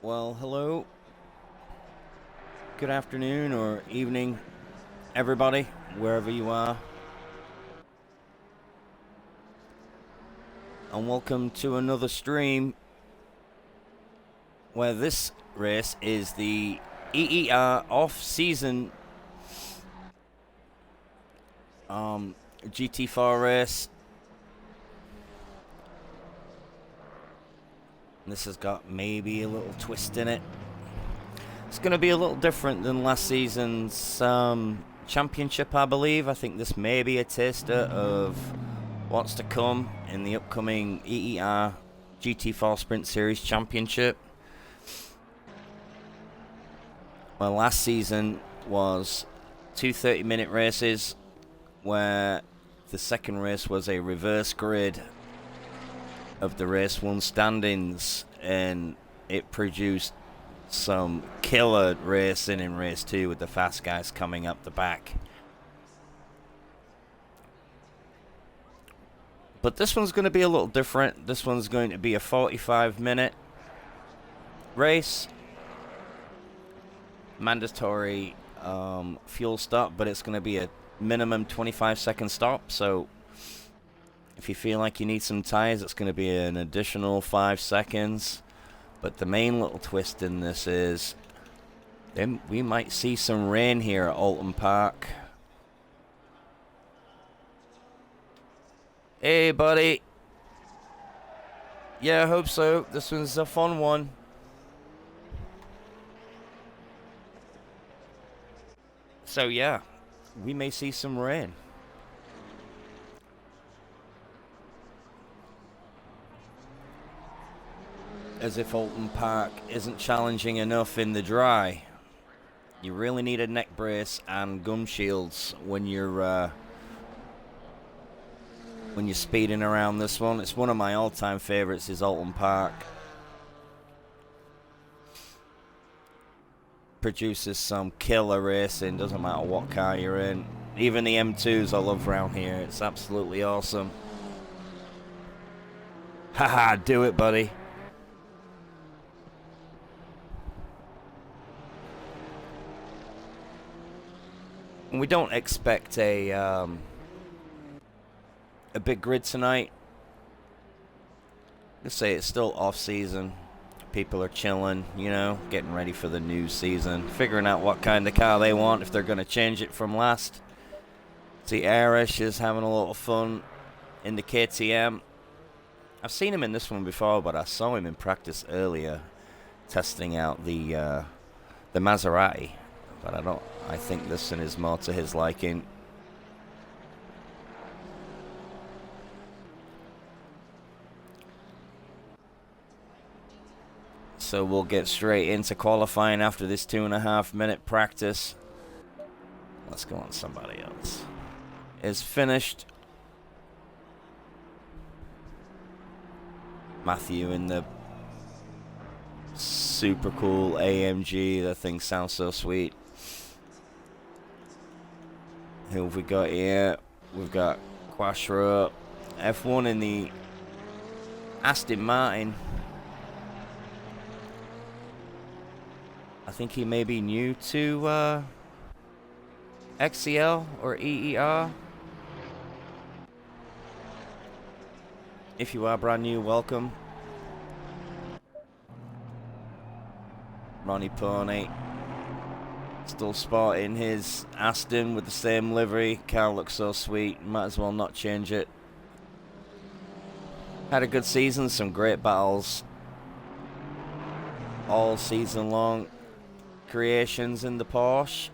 Well, hello. Good afternoon or evening, everybody, wherever you are. And welcome to another stream where this race is the EER off-season GT4 race. This has got maybe a little twist in it. It's going to be a little different than last season's championship, I believe. I think this may be a taster of what's to come in the upcoming EER GT4 Sprint Series Championship. Well, last season was two 30-minute races where the second race was a reverse grid of the race one standings, and it produced some killer racing in race two with the fast guys coming up the back. But this one's going to be a little different. This one's going to be a 45-minute race. Mandatory fuel stop, but it's going to be a minimum 25-second stop. So if you feel like you need some tires, it's going to be an additional 5 seconds. But the main little twist in this is we might see some rain here at Oulton Park. Hey, buddy. Yeah, I hope so. This one's a fun one. So, yeah, we may see some rain. As if Oulton Park isn't challenging enough in the dry. You really need a neck brace and gum shields when you're speeding around this one. It's one of my all-time favorites, is Oulton Park. Produces some killer racing, doesn't matter what car you're in. Even the M2s I love around here. It's absolutely awesome. Haha, do it, buddy. And we don't expect a big grid tonight. Let's say it's still off season. People are chilling, you know, getting ready for the new season, figuring out what kind of car they want, if they're going to change it from last. See, Irish is having a little fun in the KTM. I've seen him in this one before, but I saw him in practice earlier, testing out the Maserati. But I think this one is more to his liking. So we'll get straight into qualifying after this 2.5-minute practice. Let's go on somebody else. Is finished. Matthew in the super cool AMG. That thing sounds so sweet. Who have we got here? We've got Quattro. F1 in the Aston Martin. I think he may be new to XCL or EER. If you are brand new, welcome. Ronnie Pony. Still sporting his Aston with the same livery. Car looks so sweet. Might as well not change it. Had a good season. Some great battles all season long. Creations in the Porsche.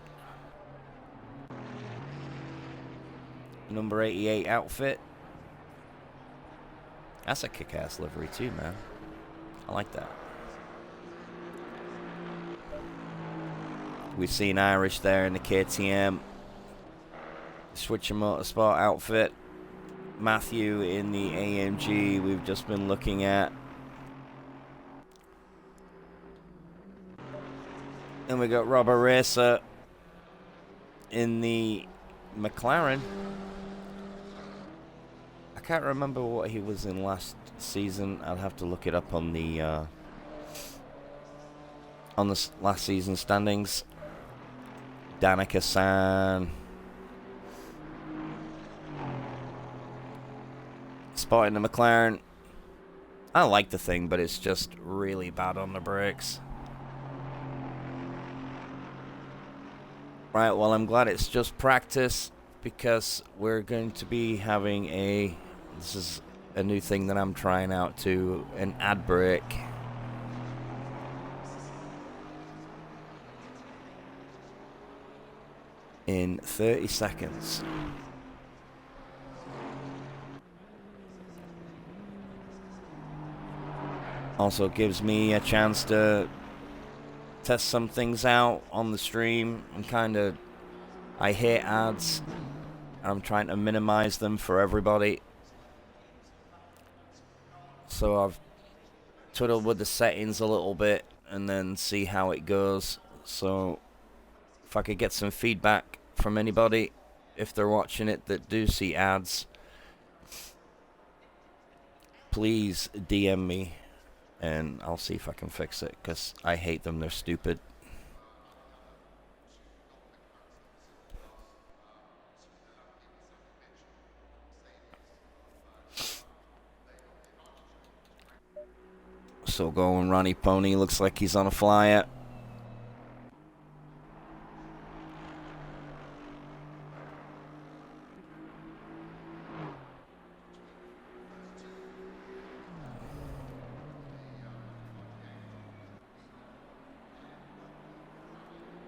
Number 88 outfit. That's a kick-ass livery too, man. I like that. We've seen Irish there in the KTM. Switcher Motorsport outfit. Matthew in the AMG we've just been looking at. And we got Robert Racer in the McLaren. I can't remember what he was in last season. I'll have to look it up on the on the last season standings. Danica-san. Spotting the McLaren. I like the thing, but it's just really bad on the brakes. Right, well, I'm glad it's just practice, because we're going to be having this is a new thing that I'm trying out too, an ad brake. In 30 seconds. Also gives me a chance to test some things out on the stream, and kind of, I hate ads. I'm trying to minimize them for everybody. So I've twiddled with the settings a little bit and then see how it goes. So if I could get some feedback from anybody, if they're watching it, that do see ads, please DM me and I'll see if I can fix it, because I hate them. They're stupid. So going Ronnie Pony, looks like he's on a flyer.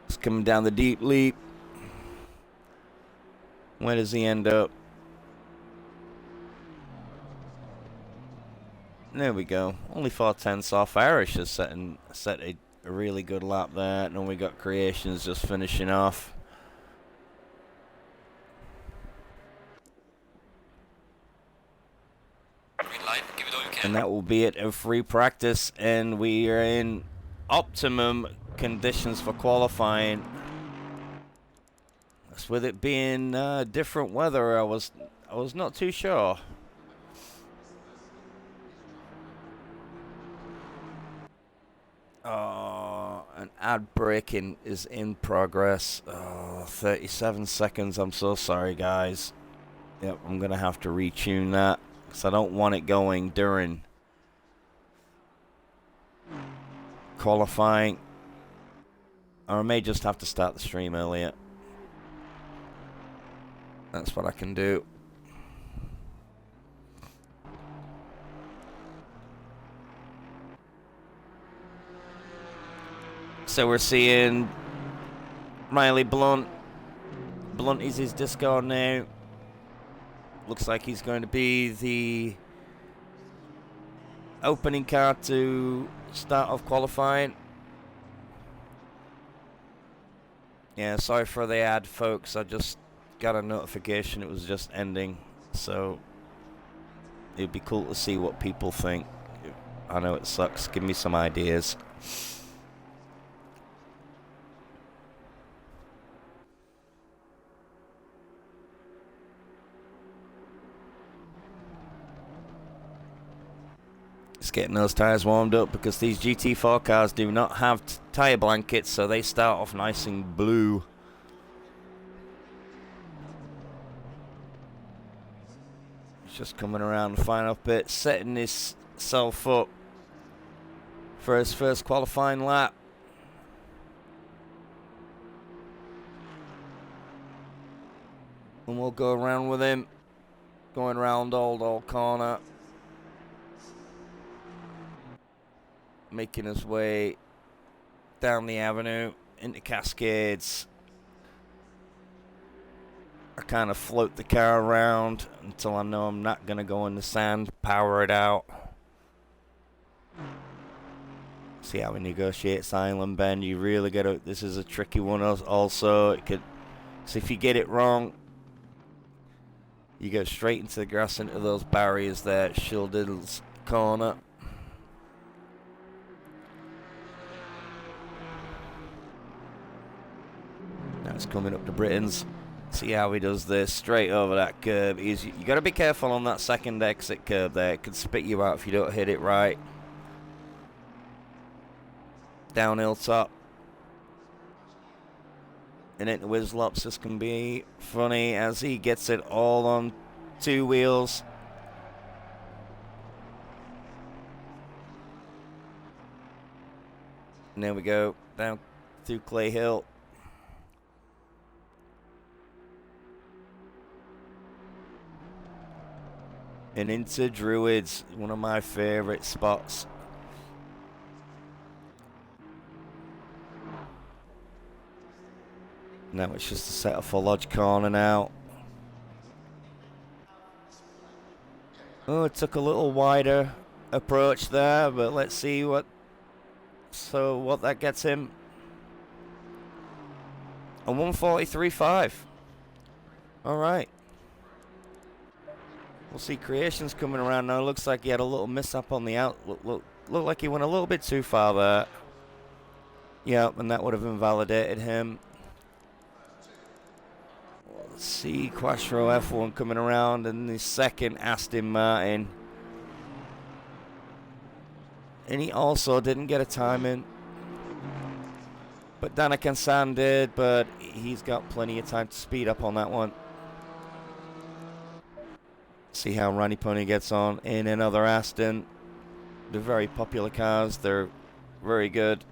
It's coming down the deep leap. Where does he end up? There we go. Only 4/10 off. Irish has set a really good lap there. And then we got Creations just finishing off. Green light, give it all you can. And that will be it of free practice. And we are in optimum conditions for qualifying. That's with it being different weather. I was not too sure. An ad breaking is in progress. 37 seconds. I'm so sorry, guys. Yep, I'm going to have to retune that, because I don't want it going during qualifying. Or I may just have to start the stream earlier. That's what I can do. So we're seeing Riley Blunt. Blunt is his disco now. Looks like he's going to be the opening car to start off qualifying. Yeah, sorry for the ad, folks. I just got a notification it was just ending. So it'd be cool to see what people think. I know it sucks. Give me some ideas. Just getting those tires warmed up, because these GT4 cars do not have tire blankets, so they start off nice and blue. He's just coming around the final pit, setting himself up for his first qualifying lap. And we'll go around with him, going around Old corner. Making his way down the avenue into Cascades. I kind of float the car around until I know I'm not going to go in the sand, power it out. See how he negotiates Island Bend. You really got to, this is a tricky one also. It could, so if you get it wrong, you go straight into the grass, into those barriers there at Shildiddle's corner. Now it's coming up to Britain's. See how he does this, straight over that curb. You got to be careful on that second exit curb there. It could spit you out if you don't hit it right. Downhill top. And into his lops. This can be funny as he gets it all on 2 wheels. And there we go. Down through Clay Hill. And into Druids, one of my favorite spots. Now it's just a set up for Lodge Corner now. Oh, it took a little wider approach there, but let's see what that gets him. A 143.5. All right. We'll see Creations coming around now. Looks like he had a little mishap on the out. Look like he went a little bit too far there. Yep, and that would have invalidated him. Let's see Quattro F1 coming around, and the second Aston Martin. And he also didn't get a time in. But Danica San did, but he's got plenty of time to speed up on that one. See how Ronnie Pony gets on in another Aston. They're very popular cars. They're very good.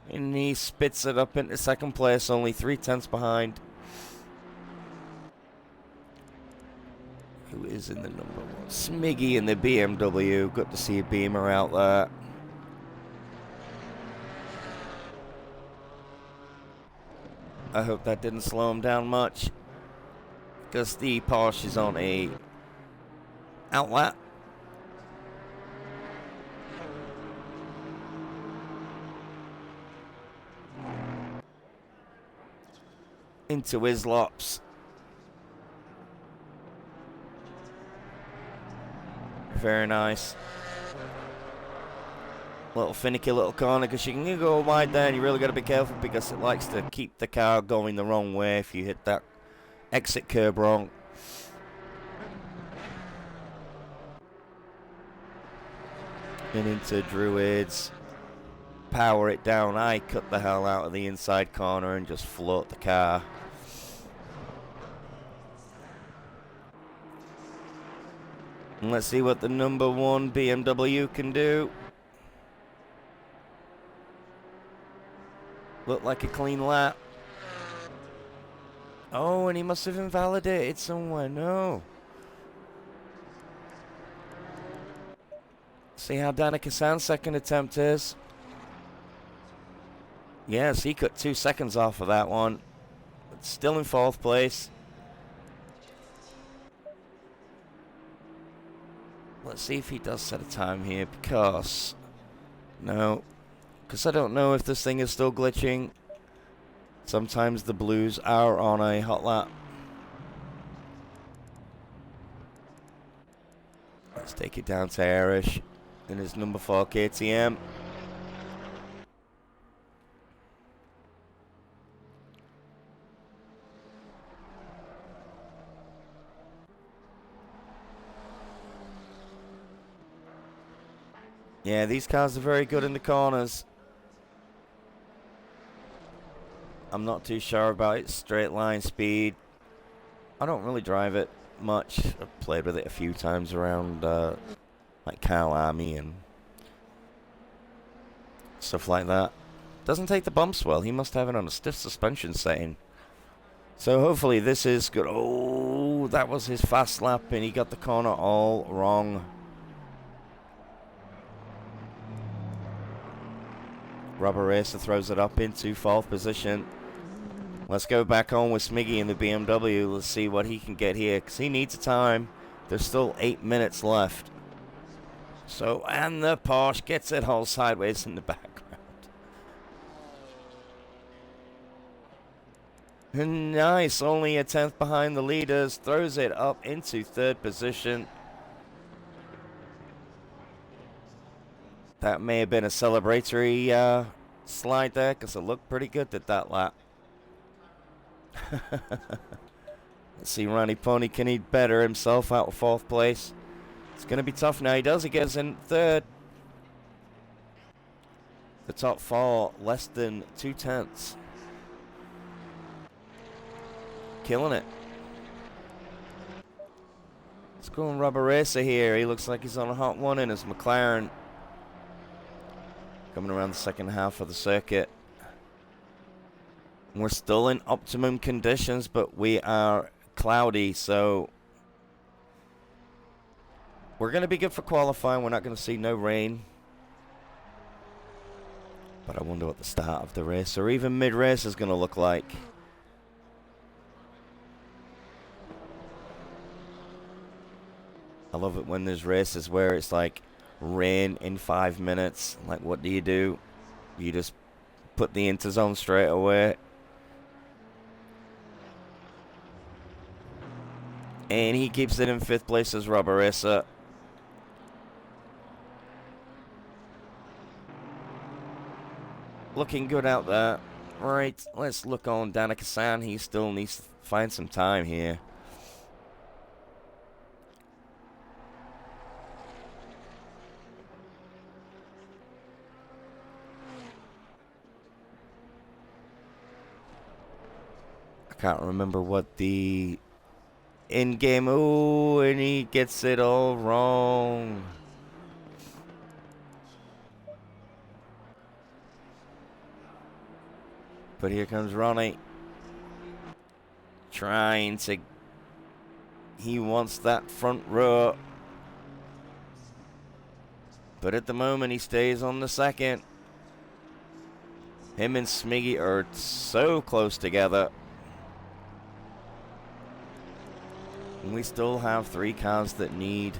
And he spits it up into second place, only 3/10 behind. Who is in the number 1? Smiggy in the BMW. Good to see a Beamer out there. I hope that didn't slow him down much, because the Porsche is on a outlet. Into his lops. Very nice. Little finicky little corner, because you can go wide there, and you really got to be careful because it likes to keep the car going the wrong way if you hit that exit curb wrong. And into Druids. Power it down. I cut the hell out of the inside corner and just float the car. And let's see what the number 1 BMW can do. Looked like a clean lap. Oh, and he must have invalidated somewhere. No. See how Danica San's second attempt is. Yes, he cut 2 seconds off of that one. But still in 4th place. Let's see if he does set a time here, because... No. Because I don't know if this thing is still glitching. Sometimes the blues are on a hot lap. Let's take it down to Irish in his number 4 KTM. Yeah, these cars are very good in the corners. I'm not too sure about its straight line speed. I don't really drive it much. I've played with it a few times around like Kyle Army and stuff like that. Doesn't take the bumps well. He must have it on a stiff suspension setting. So hopefully this is good. Oh, that was his fast lap and he got the corner all wrong. Rubber Racer throws it up into 4th position. Let's go back on with Smiggy in the BMW. Let's see what he can get here, because he needs a time. There's still 8 minutes left. So, and the Porsche gets it all sideways in the background. And nice, only a 10th behind the leaders. Throws it up into 3rd position. That may have been a celebratory slide there, because it looked pretty good at that lap. Let's see, Ronnie Pony, can he better himself out of 4th place? It's going to be tough now. He does. He gets in 3rd. The top four, less than 2/10. Killing it. Let's go on Rubber Racer here. He looks like he's on a hot one in his McLaren. Coming around the second half of the circuit. We're still in optimum conditions, but we are cloudy, so we're going to be good for qualifying. We're not going to see no rain. But I wonder what the start of the race or even mid-race is going to look like. I love it when there's races where it's like rain in 5 minutes. Like, what do? You just put the interzone straight away. And he keeps it in 5th place as Rubber Racer. Looking good out there. Right, let's look on Danica-san. He still needs to find some time here. I can't remember what the in-game... Oh, and he gets it all wrong. But here comes Ronnie. Trying to... He wants that front row. But at the moment, he stays on the second. Him and Smiggy are so close together. And we still have 3 cars that need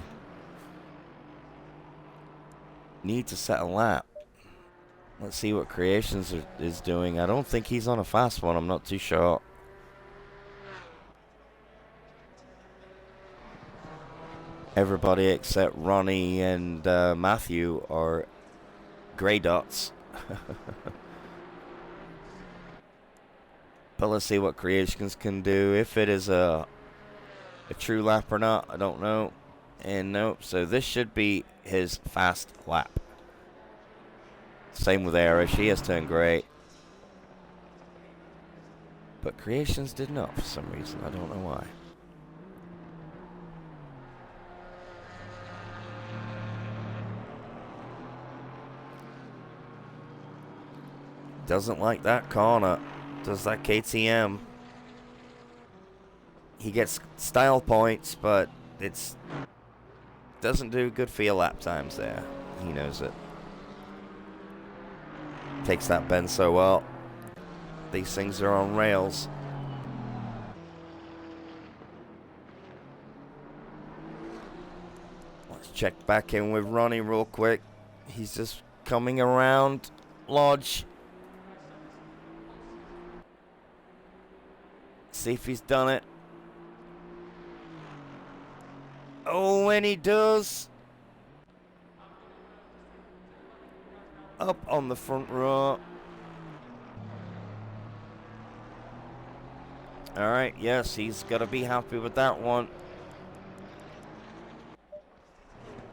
to set a lap. Let's see what Creations is doing. I don't think he's on a fast one. I'm not too sure. Everybody except Ronnie and Matthew are grey dots. But let's see what Creations can do. If it is a true lap or not, I don't know. And nope, so this should be his fast lap. Same with Era, she has turned great. But Creations did not for some reason, I don't know why. Doesn't like that corner. Does that KTM. He gets style points, but it's doesn't do good for your lap times there. He knows it. Takes that bend so well. These things are on rails. Let's check back in with Ronnie real quick. He's just coming around Lodge. See if he's done it. Oh, and he does. Up on the front row. Alright, yes, he's got to be happy with that one.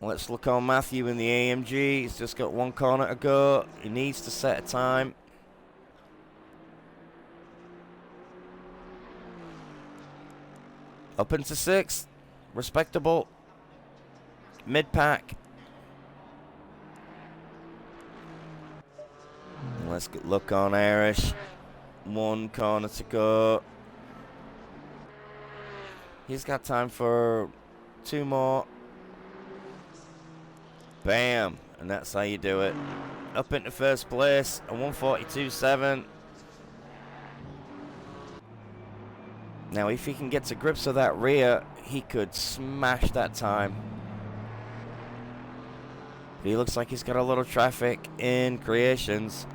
Let's look on Matthew in the AMG. He's just got 1 corner to go. He needs to set a time. Up into 6th. Respectable. Mid-pack. Let's look on Irish. 1 corner to go. He's got time for 2 more. Bam. And that's how you do it. Up into 1st place. A 142.7. Now, if he can get to grips with that rear, he could smash that time. But he looks like he's got a little traffic in Creations.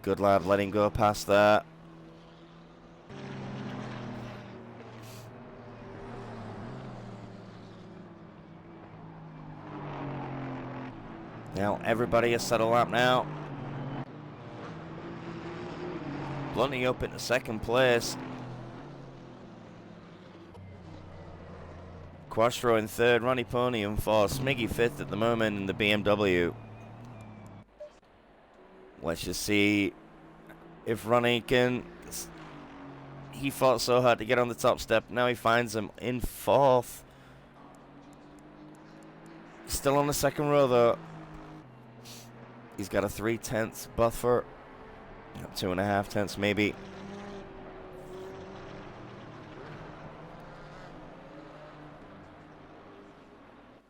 Good lad, letting go past that. Now, everybody is settled up now. Blunting up into 2nd place. Quattro in third, Ronnie Pony in fourth, Smiggy fifth at the moment in the BMW. Let's just see if Ronnie can... He fought so hard to get on the top step. Now he finds him in fourth. Still on the second row, though. He's got a 3/10 buffer. 2.5 tenths, maybe.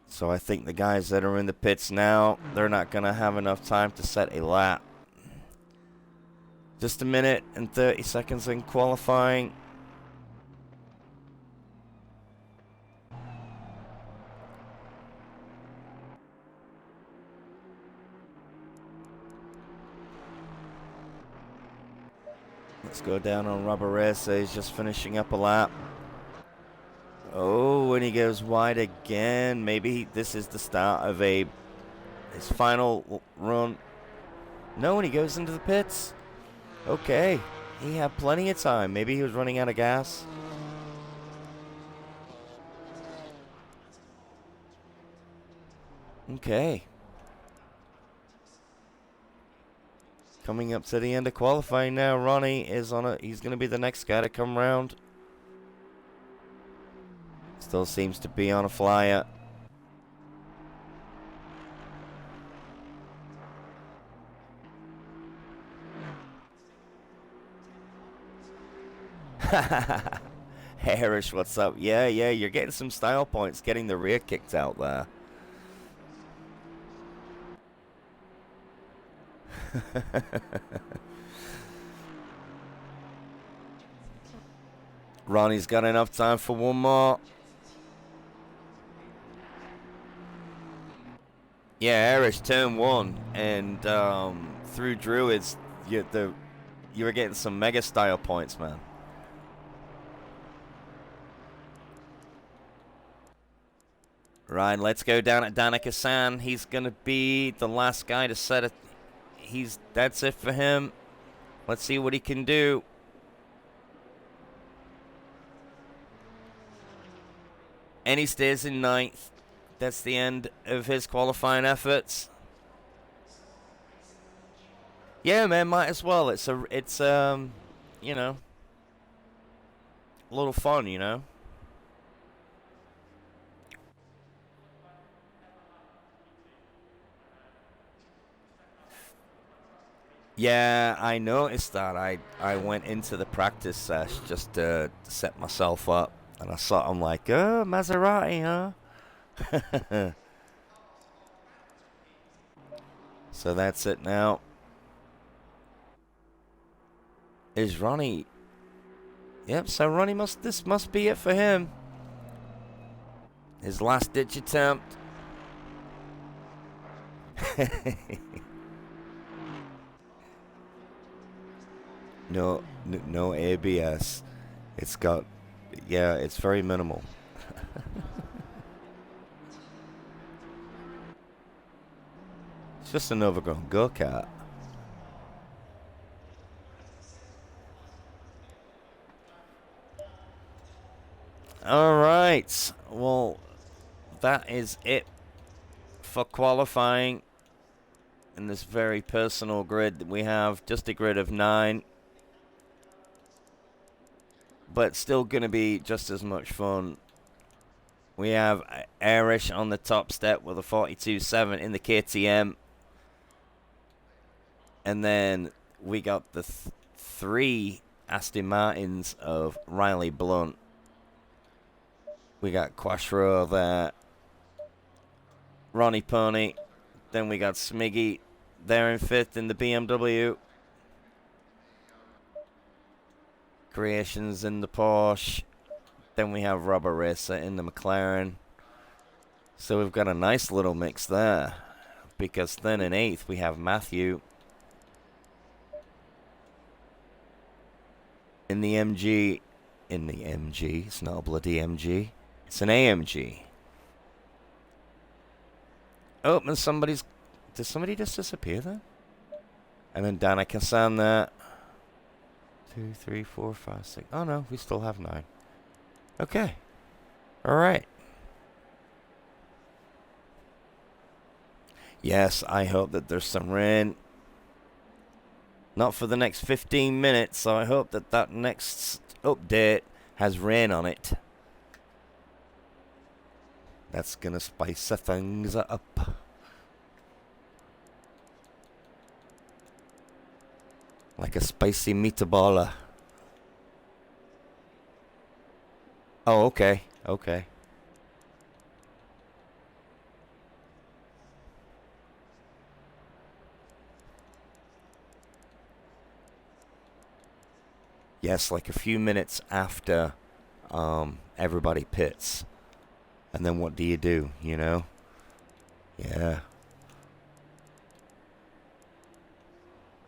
So I think the guys that are in the pits now, they're not going to have enough time to set a lap. Just a minute and 30 seconds in qualifying. Let's go down on Roberesa. He's just finishing up a lap. Oh, and he goes wide again. Maybe this is the start of his final run. No, and he goes into the pits. Okay, he had plenty of time. Maybe he was running out of gas. Okay. Coming up to the end of qualifying now. Ronnie is on it. He's going to be the next guy to come round. Still seems to be on a flyer. Harris, what's up? Yeah, you're getting some style points, getting the rear kicked out there. Ronnie's got enough time for one more. Yeah, Irish turn one, and through Druids, you were getting some mega style points, man. Right, let's go down at Danica-san. He's gonna be the last guy to set it. That's it for him. Let's see what he can do. And he stays in ninth. That's the end of his qualifying efforts. Yeah, man, might as well. It's you know, a little fun, you know. Yeah, I noticed that. I went into the practice sesh just to set myself up, and I saw I'm like, oh, Maserati, huh? So that's it now. Is Ronnie? Yep. So Ronnie this must be it for him. His last ditch attempt. No ABS. It's got, yeah, it's very minimal. It's just an overgrown go-kart. All right. Well, that is it for qualifying in this very personal grid that we have. Just a grid of 9. But still going to be just as much fun. We have Irish on the top step with a 42.7 in the KTM. And then we got the 3 Aston Martins of Riley Blunt. We got Quattro there. Ronnie Pony. Then we got Smiggy there in 5th in the BMW. Creations in the Porsche. Then we have Robert Racer in the McLaren. So we've got a nice little mix there. Because then in 8th we have Matthew in the MG. In the MG. It's not a bloody MG. It's an AMG. Oh, and did somebody just disappear there? And then Danica-san there. 2, 3, 4, 5, 6. Oh no, we still have 9. Okay. Alright. Yes, I hope that there's some rain. Not for the next 15 minutes, so I hope that that next update has rain on it. That's gonna spice things up. Like a spicy meatball. Oh, okay. Okay. Yes, like a few minutes after everybody pits. And then what do, you know? Yeah.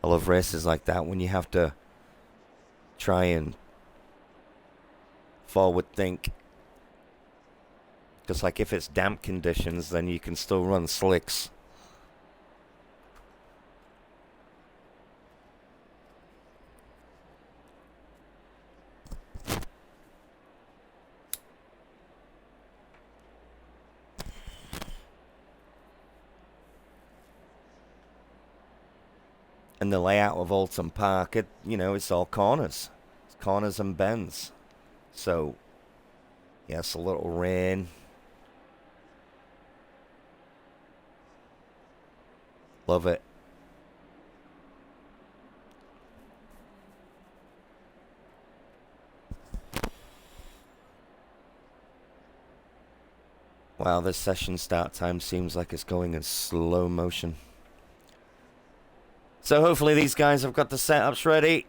I love races like that when you have to try and forward think. Because like if it's damp conditions, then you can still run slicks. And the layout of Oulton Park, it's all corners. It's corners and bends. So, yes, a little rain. Love it. Wow, this session start time seems like it's going in slow motion. So hopefully these guys have got the setups ready.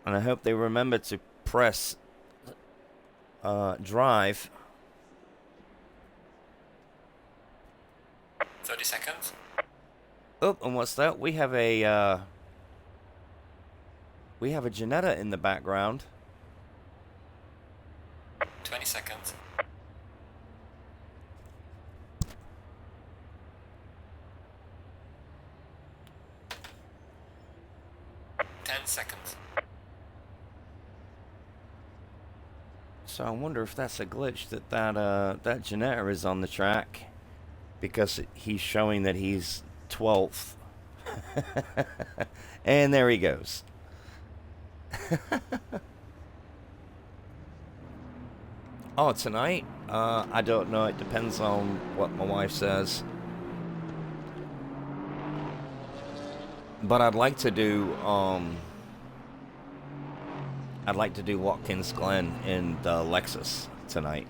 And I hope they remember to press drive. 30 seconds. Oh, and what's that? We have a Janetta in the background. 20 seconds. 10 seconds. So I wonder if that's a glitch that Janetta is on the track, because he's showing that he's 12th. And there he goes. Oh, tonight? I don't know. It depends on what my wife says. But I'd like to do Watkins Glen in the Lexus tonight.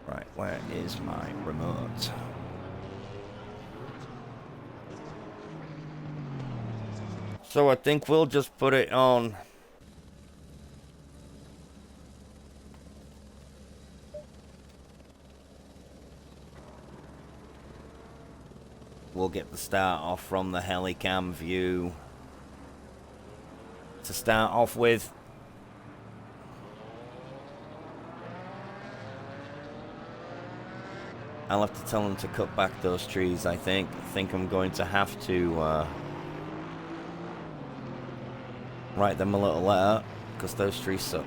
Right, where is my remote? So I think we'll just put it on. We'll get the start off from the helicam view to start off with. I'll have to tell them to cut back those trees, I think. I think I'm going to have to write them a little letter, because those trees suck.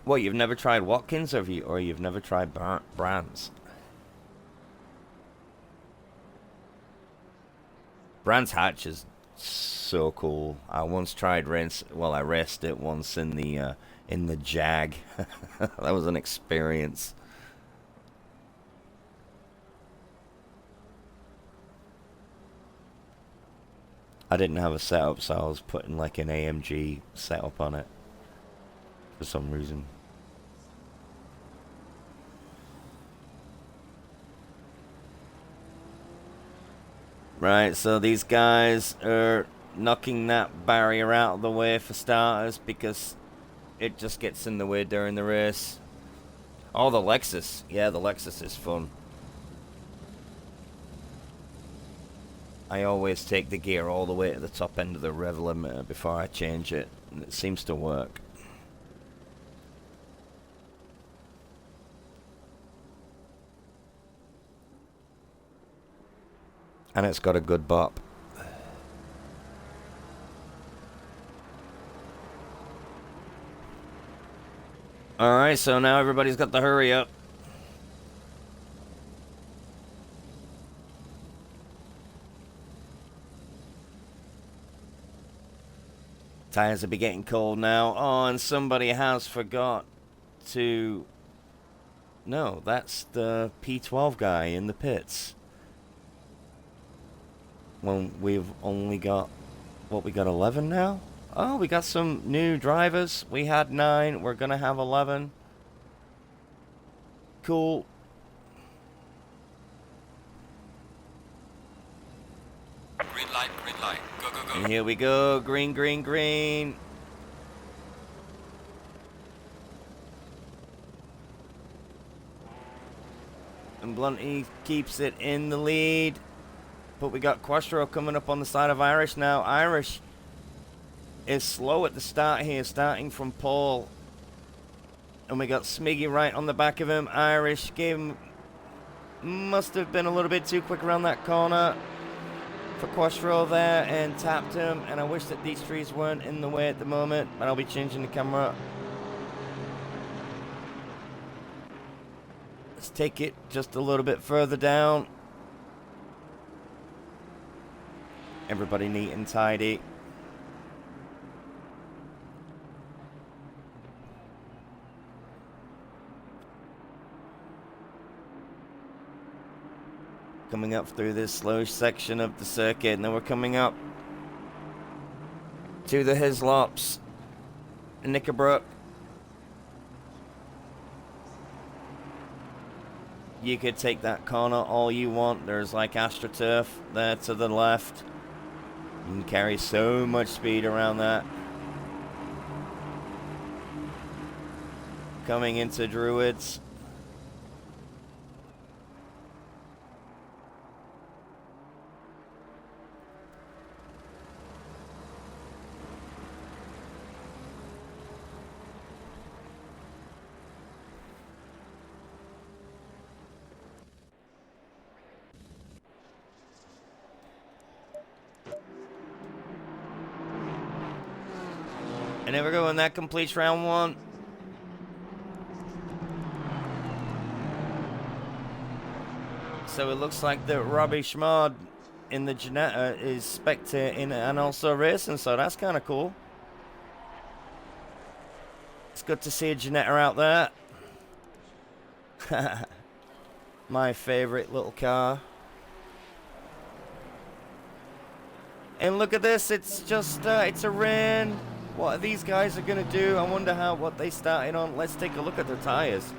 What, you've never tried Watkins, or you've never tried Brands? Brands Hatch is so cool. I once tried I raced it once in the Jag. That was an experience. I didn't have a setup, so I was putting like an AMG setup on it for some reason. Right, so these guys are knocking that barrier out of the way for starters, because it just gets in the way during the race. Oh, the Lexus. Yeah, the Lexus is fun. I always take the gear all the way to the top end of the rev limiter before I change it, and it seems to work. And it's got a good bop. Alright, so now everybody's got the hurry up. Tires will be getting cold now. Oh, and somebody has forgot to... No, that's the P12 guy in the pits. When we've only got... What, we got 11 now? Oh, we got some new drivers. We had 9. We're gonna have 11. Cool. Green light, green light. Go, go, go. And here we go. Green, green, green. And Blunty keeps it in the lead. But we got Quattro coming up on the side of Irish now. Irish is slow at the start here, starting from pole. And we got Smiggy right on the back of him. Irish gave him... Must have been a little bit too quick around that corner for Quattro there and tapped him. And I wish that these trees weren't in the way at the moment, but I'll be changing the camera. Let's take it just a little bit further down. Everybody neat and tidy. Coming up through this slow section of the circuit, and then we're coming up to the Hislops, Knickerbrook. You could take that corner all you want. There's like AstroTurf there to the left. You can carry so much speed around that. Coming into Druids. And there we go, and that completes round 1. So it looks like that Robbie Schmad in the Ginetta is spectator in and also racing, so that's kind of cool. It's good to see a Ginetta out there. My favorite little car. And look at this, it's just, it's a rain. What are these guys are going to do? I wonder what they started on. Let's take a look at their tires.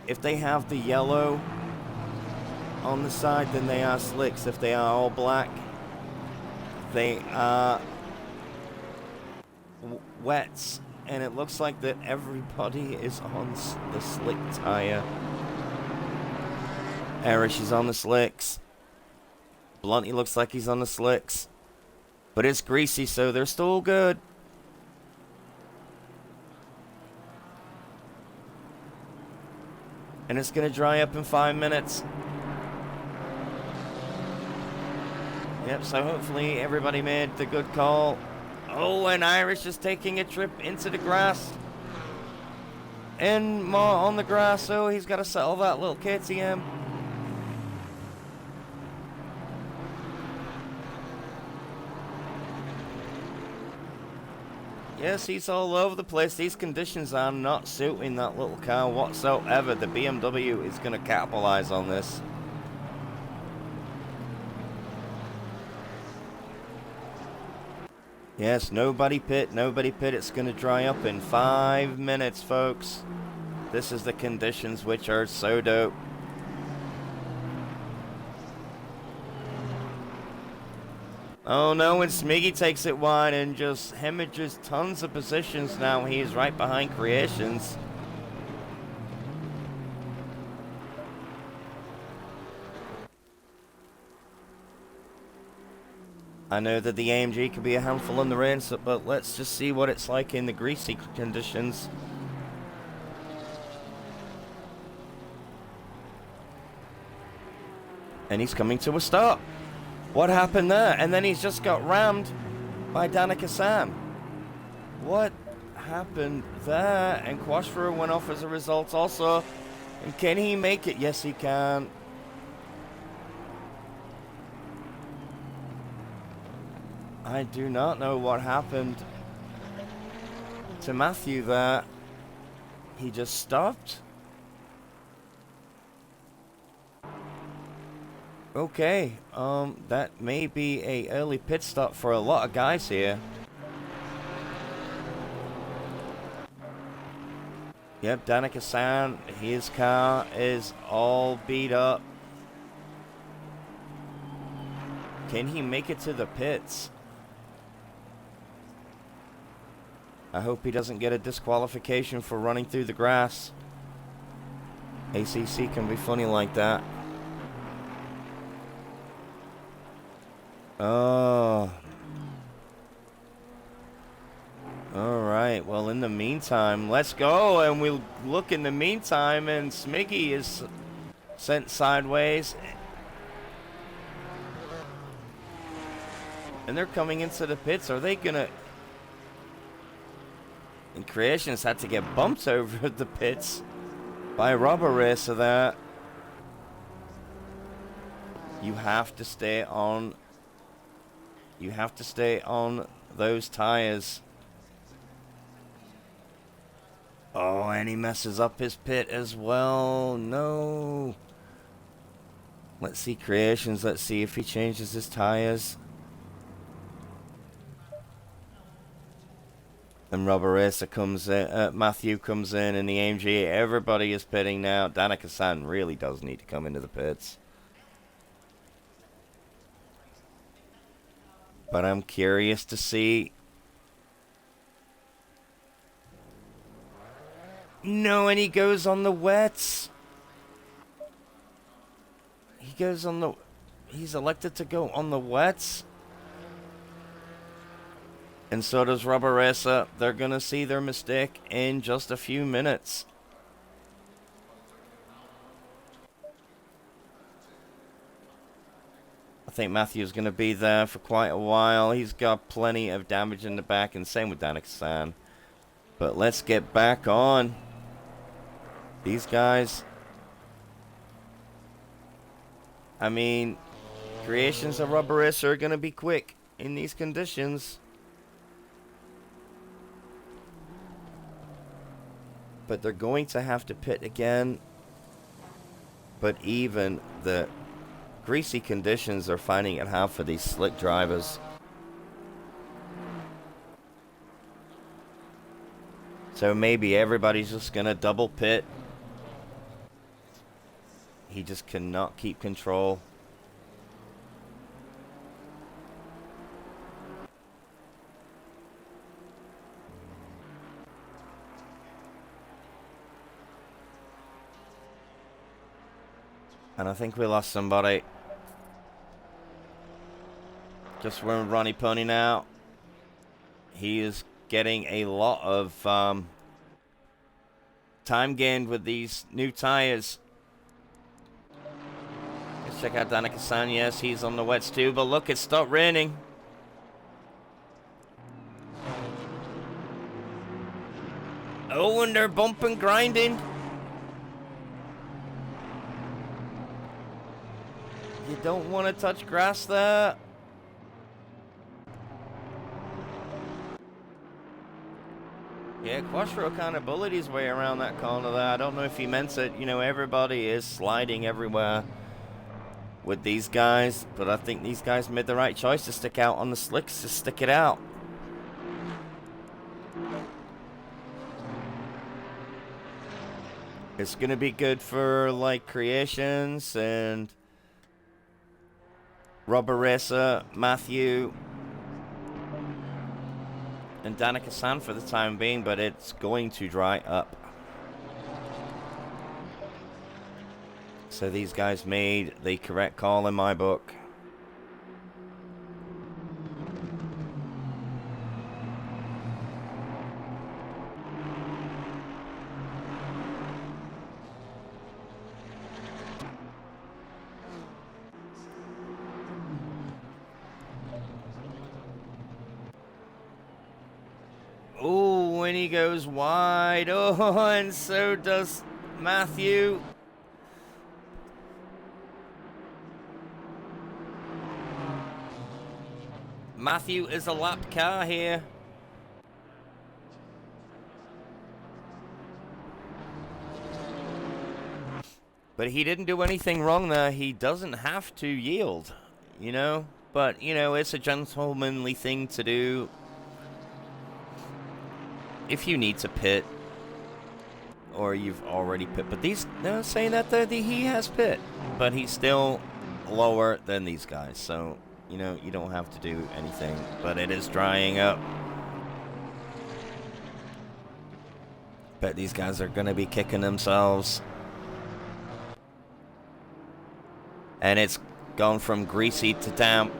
If they have the yellow on the side, then they are slicks. If they are all black, they are wets. And it looks like that everybody is on the slick tire. Irish is on the slicks. Blunty looks like he's on the slicks. But it's greasy, so they're still good. And it's going to dry up in 5 minutes. Yep, so hopefully everybody made the good call. Oh, and Irish is taking a trip into the grass. And more on the grass, so he's got to settle that little KTM. Yes, he's all over the place. These conditions are not suiting that little car whatsoever. The BMW is going to capitalize on this. Yes, nobody pit, nobody pit. It's going to dry up in 5 minutes, folks. This is the conditions which are so dope. Oh no, and Smiggy takes it wide and just hemorrhages tons of positions now. He is right behind Creations. I know that the AMG can be a handful in the rain, but let's just see what it's like in the greasy conditions. And he's coming to a stop. What happened there? And then he's just got rammed by Danica-san. What happened there? And Quashfro went off as a result also. And can he make it? Yes, he can. I do not know what happened to Matthew there. He just stopped. Okay, that may be a early pit stop for a lot of guys here. Yep, Danica-san, his car is all beat up. Can he make it to the pits? I hope he doesn't get a disqualification for running through the grass. ACC can be funny like that. Oh. Alright, well in the meantime, let's go, and we'll look in the meantime, and Smiggy is sent sideways. And they're coming into the pits. Are they gonna... And Creations had to get bumped over the pits by Rubber Racer there. You have to stay on... You have to stay on those tires. Oh, and he messes up his pit as well. No. Let's see Creations. Let's see if he changes his tires. And Rubber Racer comes in. Matthew comes in, and the AMG. Everybody is pitting now. Danica-san really does need to come into the pits. But I'm curious to see. No, and he goes on the wets. He goes on the... He's elected to go on the wets. And so does Rubber Racer. They're going to see their mistake in just a few minutes. I think Matthew's going to be there for quite a while. He's got plenty of damage in the back, and same with Danica-san. But let's get back on. These guys... I mean, Creations of Rubber Racer are going to be quick in these conditions. But they're going to have to pit again. But even the greasy conditions are finding it hard for these slick drivers. So maybe everybody's just going to double pit. He just cannot keep control. And I think we lost somebody. Just with Ronnie Pony now. He is getting a lot of time gained with these new tires. Let's check out Danica-san. Yes, he's on the wets too. But look, it stopped raining. Oh, and they're bumping, grinding. You don't want to touch grass there. Yeah, Quashfro kind of bullied his way around that corner there. I don't know if he meant it. You know, everybody is sliding everywhere with these guys. But I think these guys made the right choice to stick out on the slicks, to stick it out. It's going to be good for, like, Creations and Rubber Racer, Matthew, and Danica-san for the time being, but it's going to dry up. So these guys made the correct call in my book. and he goes wide. Oh, and so does Matthew. Matthew is a lap car here. But he didn't do anything wrong there. He doesn't have to yield, you know. But, you know, it's a gentlemanly thing to do. If you need to pit, or you've already pit. But these, they're saying that he has pit. But he's still lower than these guys. So, you know, you don't have to do anything. But it is drying up. Bet these guys are going to be kicking themselves. And it's gone from greasy to damp.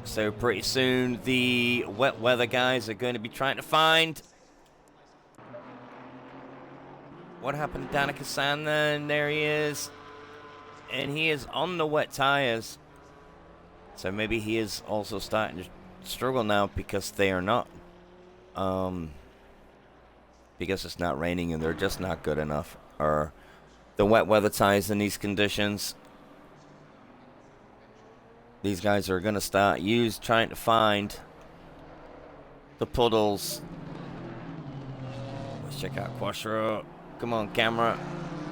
So pretty soon the wet weather guys are going to be trying to find what happened to Danica San then. There he is. And he is on the wet tires. So maybe he is also starting to struggle now because they are not because it's not raining and they're just not good enough. Or the wet weather tires in these conditions. These guys are going to start trying to find the puddles. Let's check out Quattro. Come on, camera.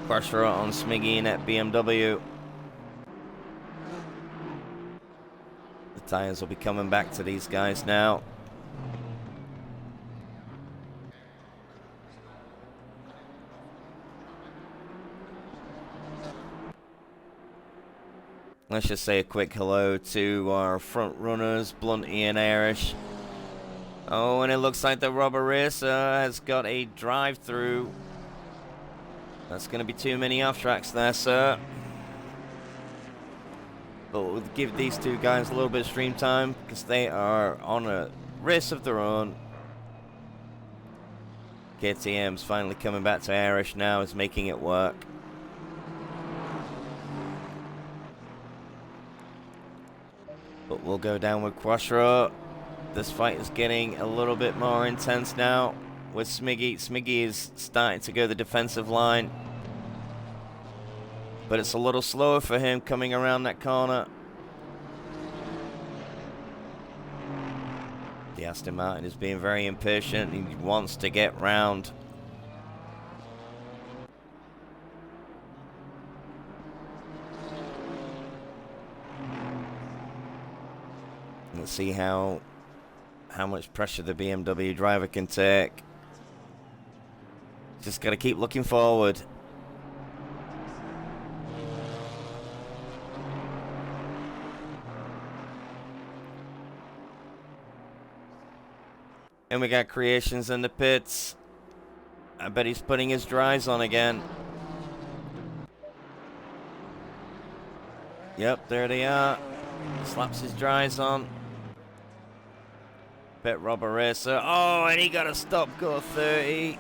Quattro on Smiggy in that BMW. The tires will be coming back to these guys now. Let's just say a quick hello to our front runners, Blunty and Irish. Oh, and it looks like the rubber racer has got a drive-through. That's going to be too many off-tracks there, sir. But we'll give these two guys a little bit of stream time because they are on a race of their own. KTM's finally coming back to Irish now, is making it work. But we'll go down with Quattro. This fight is getting a little bit more intense now with Smiggy. Smiggy is starting to go the defensive line. But it's a little slower for him coming around that corner. The Aston Martin is being very impatient. He wants to get round. Let's see how much pressure the BMW driver can take. Just got to keep looking forward. And we got Creations in the pits. I bet he's putting his dries on again. Yep, there they are. Slaps his dries on. Bet rubber racer. Oh, and he got a stop go 30.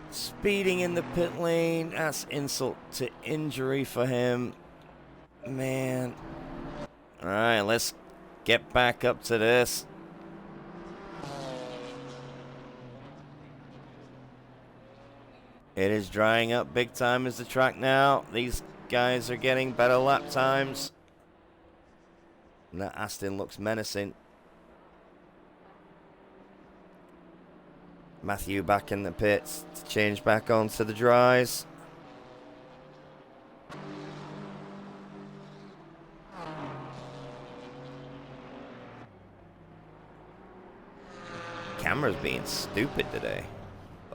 Speeding in the pit lane. That's insult to injury for him. Man. Alright, let's get back up to this. It is drying up big time as the track now. These guys are getting better lap times. And that Aston looks menacing. Matthew back in the pits to change back onto the dries. Camera's being stupid today.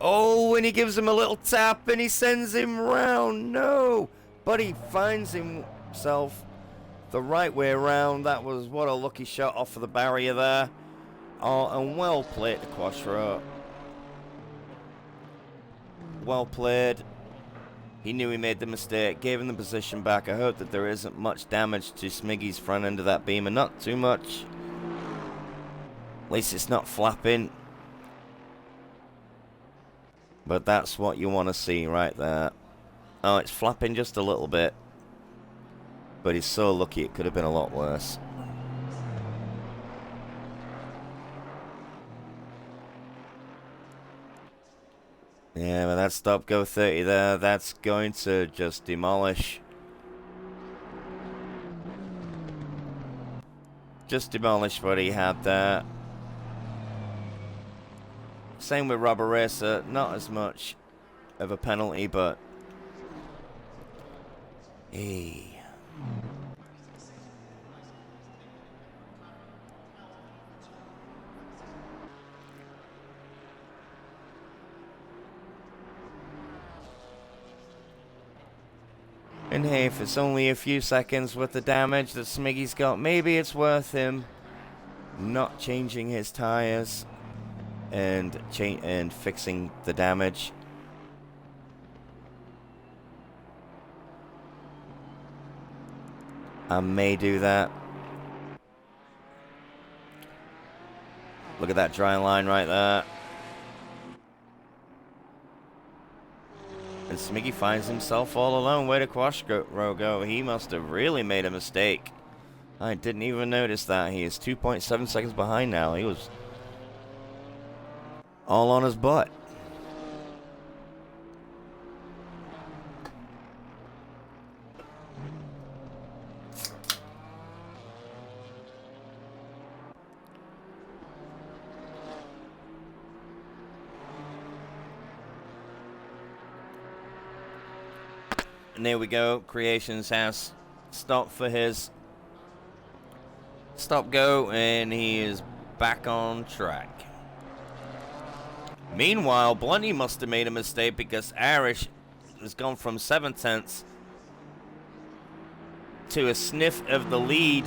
Oh, and he gives him a little tap and he sends him round. No, but he finds himself the right way around. That was what a lucky shot off of the barrier there. Oh, and well played to Quattro. Well played. He knew he made the mistake, gave him the position back. I hope that there isn't much damage to Smiggy's front end of that beam, and not too much. At least it's not flapping. But that's what you want to see right there. Oh, it's flapping just a little bit. But he's so lucky, it could have been a lot worse. Yeah, but that stop go 30 there, that's going to just demolish. Just demolish what he had there. Same with Rubber Racer, not as much of a penalty, but... Hey. And hey, if it's only a few seconds with the damage that Smiggy's got, maybe it's worth him not changing his tires and fixing the damage. I may do that. Look at that dry line right there. And Smiggy finds himself all alone. Way to Quashro go. He must have really made a mistake. I didn't even notice that. He is 2.7 seconds behind now. He was all on his butt. And there we go. Creations has stopped for his stop go, and he is back on track. Meanwhile, Blunty must have made a mistake because Irish has gone from 7/10 to a sniff of the lead.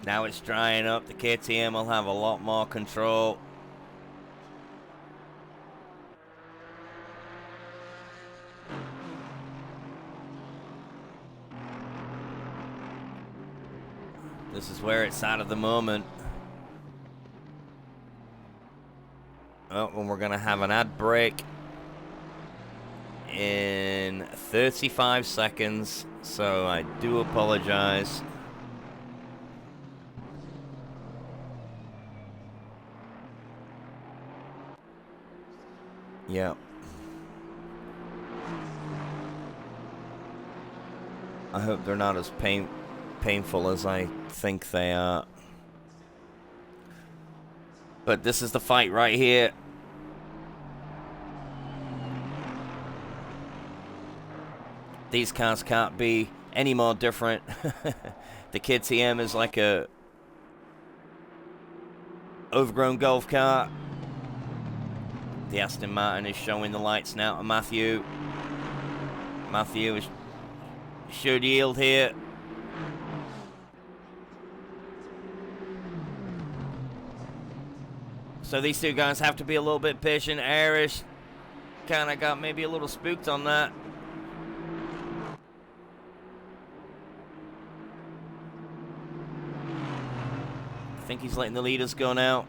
Now it's drying up. The KTM will have a lot more control. This is where it's at the moment. Oh, and we're going to have an ad break in 35 seconds, so I do apologize. Yep. I hope they're not as painful as I think they are. But this is the fight right here. These cars can't be any more different. The KTM is like a overgrown golf cart. The Aston Martin is showing the lights now to Matthew. Matthew should yield here. So these two guys have to be a little bit patient. Irish kind of got maybe a little spooked on that. I think he's letting the leaders go now.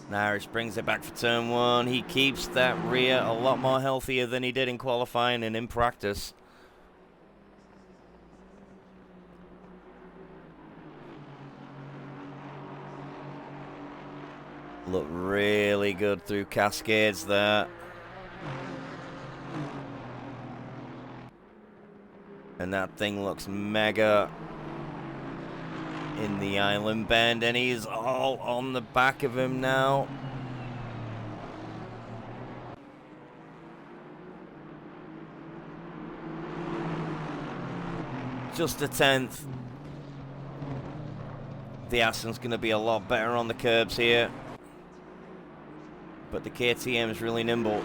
And Irish brings it back for turn one. He keeps that rear a lot more healthier than he did in qualifying and in practice. Look really good through Cascades there. And that thing looks mega in the island bend, and he's all on the back of him now. Just a 10th. The Aston's going to be a lot better on the curbs here. But the KTM is really nimble.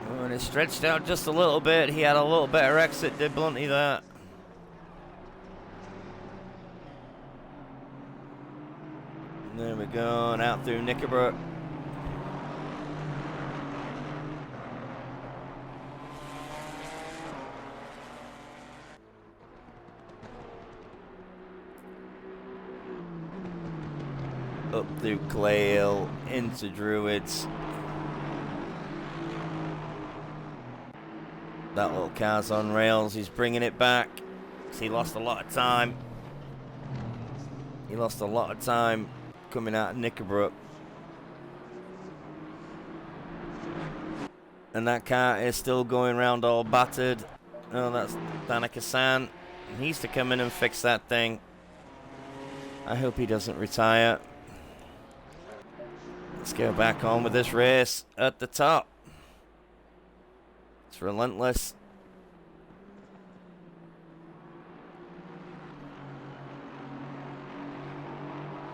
Oh, and it stretched out just a little bit. He had a little better exit, did Blunty that. And there we go, and out through Knickerborough. Up through Clay Hill, into Druids. That little car's on rails, he's bringing it back. He lost a lot of time. He lost a lot of time coming out of Knickerbrook. And that car is still going around all battered. Oh, that's Danica-san. He needs to come in and fix that thing. I hope he doesn't retire. Let's go back on with this race at the top. It's relentless.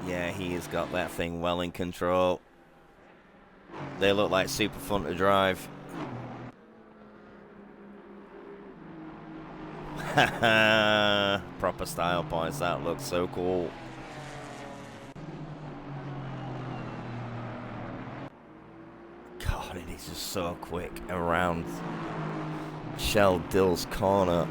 Yeah, he has got that thing well in control. They look like super fun to drive. Proper style points. That looks so cool. God, it is just so quick around Shell Dill's corner.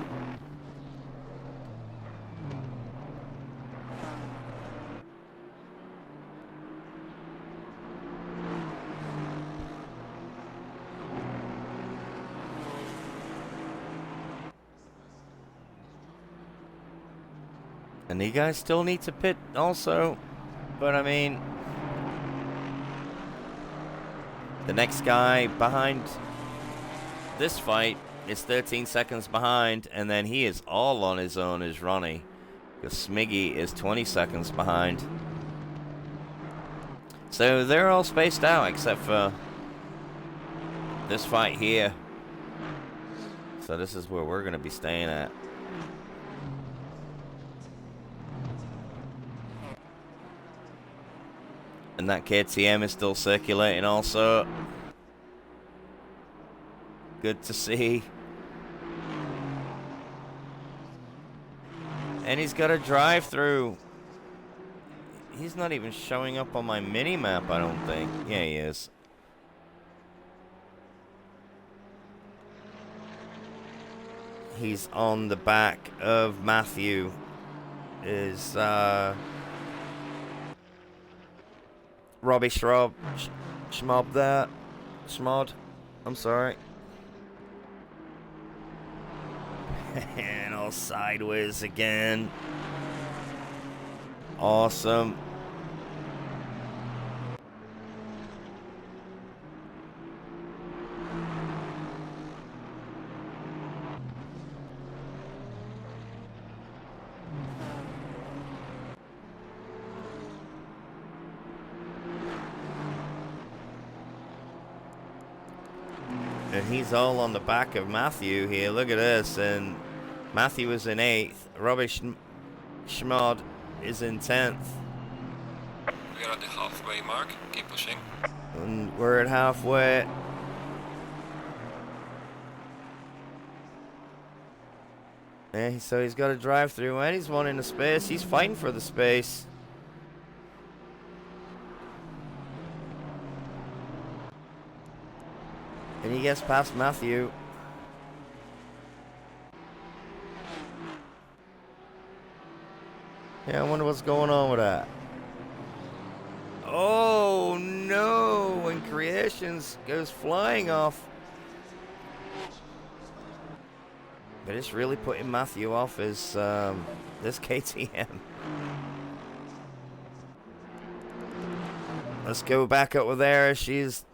And you guys still need to pit also. But I mean, the next guy behind this fight is 13 seconds behind. And then he is all on his own is Ronnie. Because Smiggy is 20 seconds behind. So they're all spaced out except for this fight here. So this is where we're going to be staying at. And that KTM is still circulating also. Good to see. And he's got a drive-through. He's not even showing up on my mini-map, I don't think. Yeah, he is. He's on the back of Matthew. Is, Robbie Schmob there. Schmod. I'm sorry. And all sideways again. Awesome. And he's all on the back of Matthew here. Look at this. And Matthew is in 8th. Robbie Schmod is in 10th. We are at the halfway mark. Keep pushing. And we're at halfway. And so he's got a drive through and he's wanting the space. He's fighting for the space. And he gets past Matthew. Yeah, I wonder what's going on with that. Oh no! And Creations goes flying off. But it's really putting Matthew off his this KTM. Let's go back up with there. She's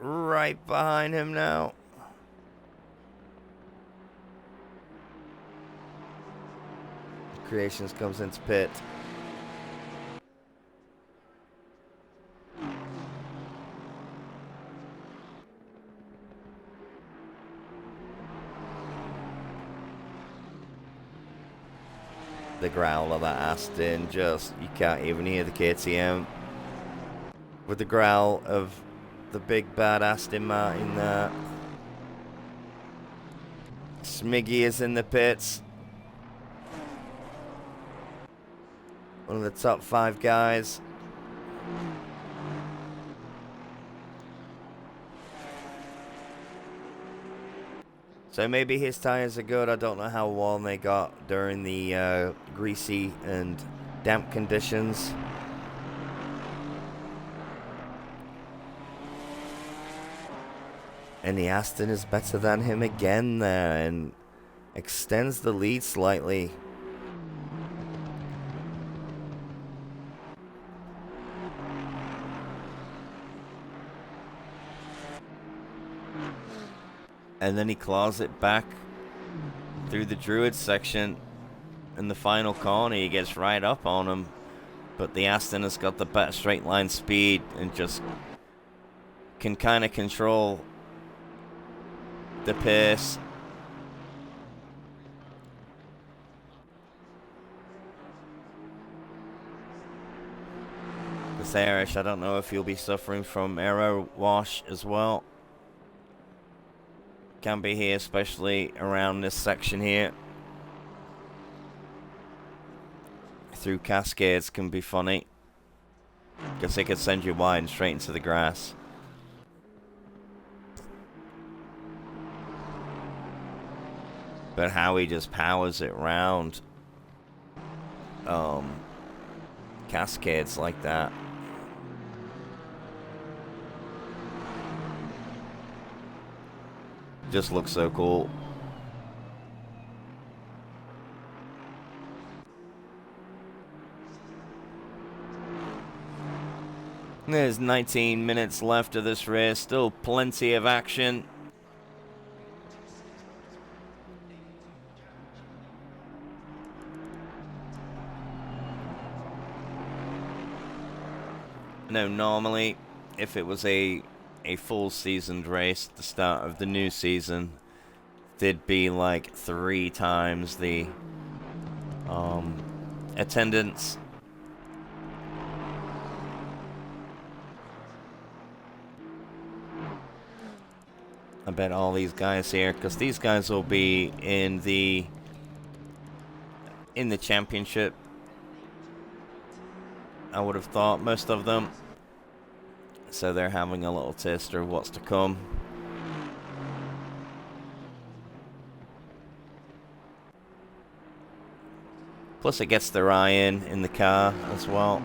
right behind him now. Creations comes into pit. The growl of that Aston, just, you can't even hear the KTM. With the growl of the big bad Aston Martin there. Smiggy is in the pits. One of the top 5 guys. So maybe his tires are good. I don't know how warm they got during the greasy and damp conditions. And the Aston is better than him again there and extends the lead slightly. And then he claws it back through the Druid section. In the final corner, he gets right up on him. But the Aston has got the better straight line speed and just can kind of control the pace. This Irish, I don't know if he'll be suffering from aero wash as well. Can be here, especially around this section here. Through cascades can be funny, because they could send you wide and straight into the grass. But how he just powers it round cascades like that. Just looks so cool. There's 19 minutes left of this race. Still plenty of action. No, normally, if it was a full seasoned race at the start of the new season, there'd be like 3 times the attendance. I bet all these guys here, because these guys will be in the championship. I would have thought, most of them. So they're having a little taster of what's to come. Plus it gets their eye in the car as well.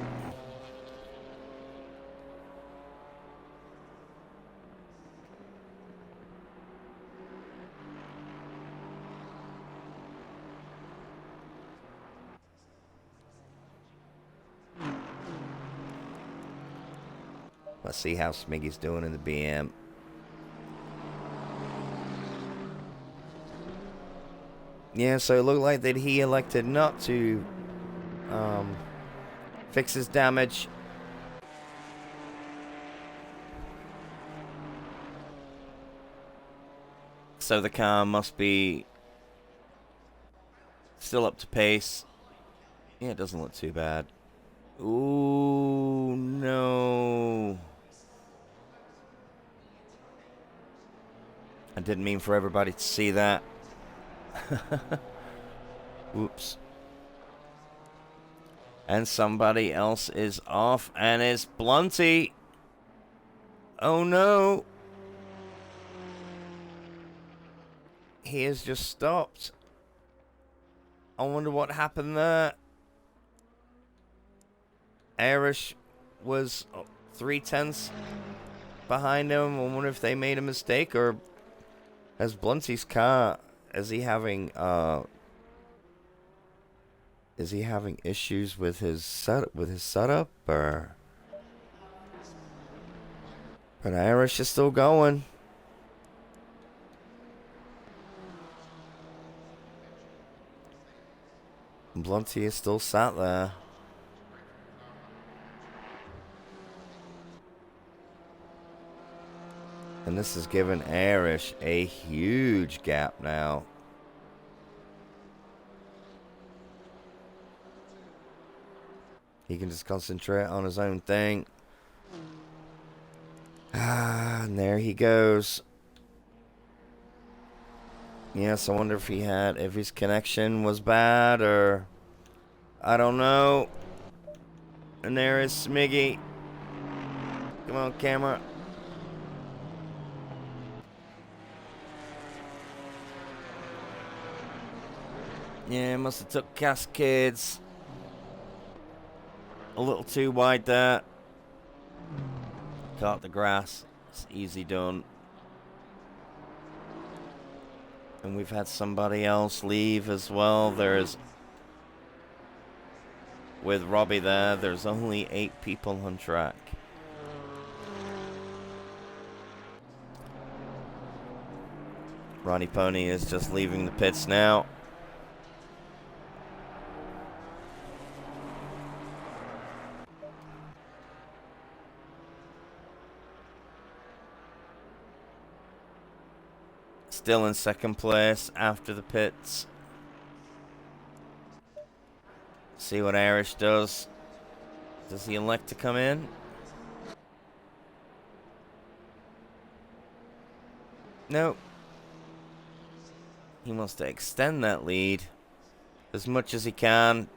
Let's see how Smiggy's doing in the BM. Yeah, so it looked like that he elected not to fix his damage. So the car must be still up to pace. Yeah, it doesn't look too bad. Ooh, no. I didn't mean for everybody to see that. Whoops. And somebody else is off, and it's Blunty. Oh no. He has just stopped. I wonder what happened there. Irish was 3/10 behind him. I wonder if they made a mistake, or as Blunty's car, is he having issues with his setup, or? But Irish is still going. Blunty is still sat there. And this has given Irish a huge gap now. He can just concentrate on his own thing. And there he goes. Yes, I wonder if his connection was bad, or I don't know. And there is Smiggy. Come on, camera. Yeah, must have took cascades a little too wide there. Caught the grass. It's easy done. And we've had somebody else leave as well. There's, with Robbie there, there's only 8 people on track. Ronnie Pony is just leaving the pits now. Still in second place after the pits. See what Irish does. Does he elect to come in? Nope. He wants to extend that lead as much as he can.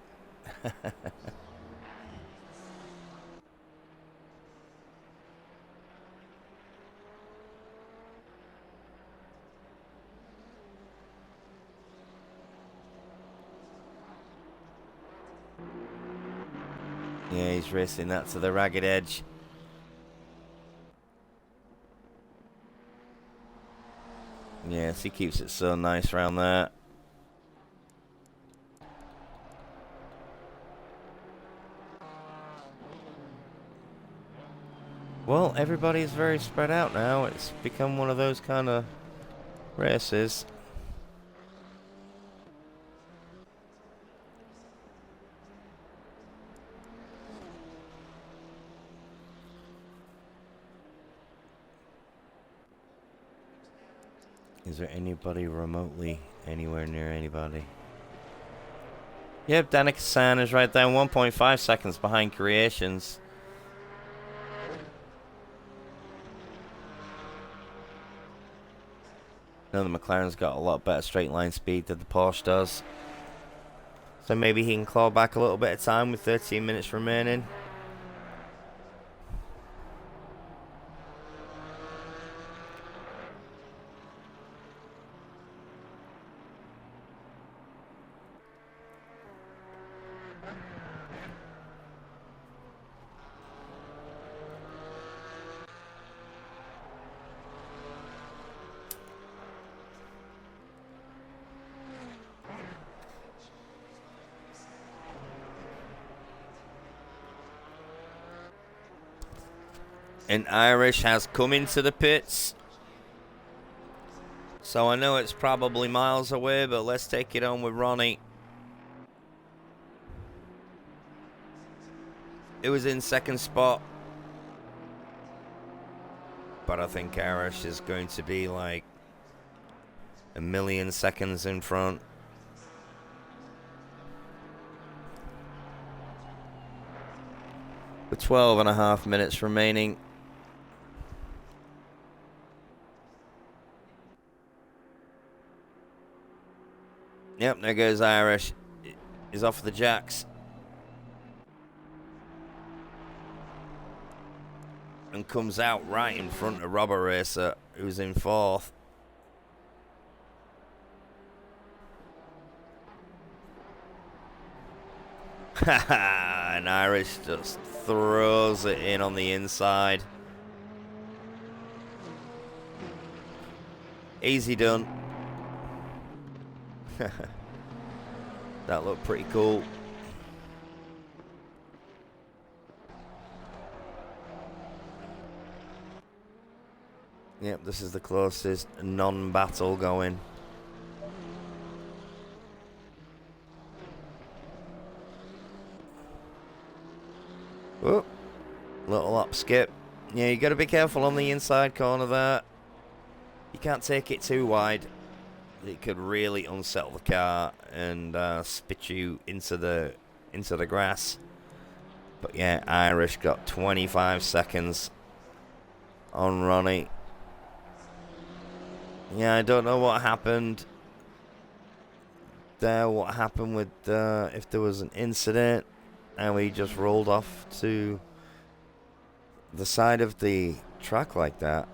Yeah, he's racing that to the ragged edge. Yes, he keeps it so nice around there. Well, everybody's very spread out now. It's become one of those kind of races. Is there anybody remotely anywhere near anybody? Yep, Danica-san is right there, 1.5 seconds behind Creations. Now the McLaren's got a lot better straight line speed than the Porsche does. So maybe he can claw back a little bit of time with 13 minutes remaining. And Irish has come into the pits. So I know it's probably miles away, but let's take it on with Ronnie. It was in second spot. But I think Irish is going to be like a million seconds in front. With 12.5 minutes remaining. Yep, there goes Irish. He's off the jacks. And comes out right in front of Robert Racer, who's in fourth. Haha, and Irish just throws it in on the inside. Easy done. That looked pretty cool. Yep, this is the closest non-battle going. Whoop. Little up skip. Yeah, you got to be careful on the inside corner there. You can't take it too wide. It could really unsettle the car and spit you into the grass. But yeah, Irish got 25 seconds on Ronnie. Yeah, I don't know what happened there. What happened with if there was an incident and we just rolled off to the side of the track like that.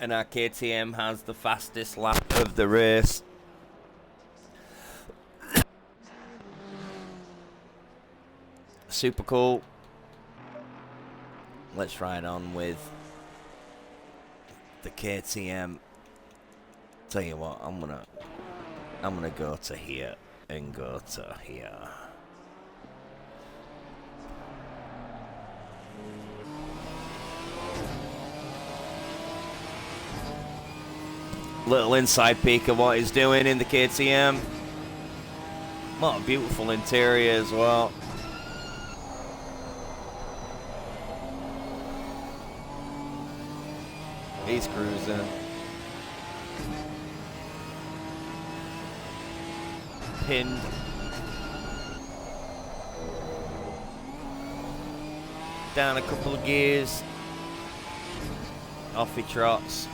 And our KTM has the fastest lap of the race. Super cool. let's ride on with the KTM. Tell you what, I'm gonna go to here and go to here. Little inside peek of what he's doing in the KTM. What a beautiful interior as well. He's cruising. Pinned. Down a couple of gears. Off he trots.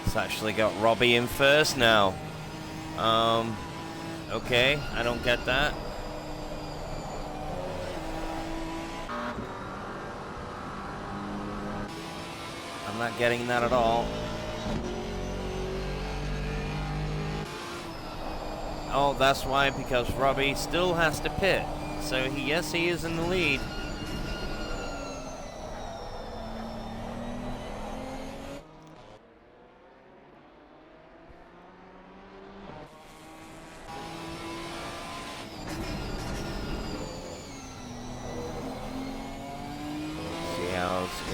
It's actually got Robbie in first now. Okay, I don't get that. I'm not getting that at all. Oh, that's why, because Robbie still has to pit. So yes, he is in the lead.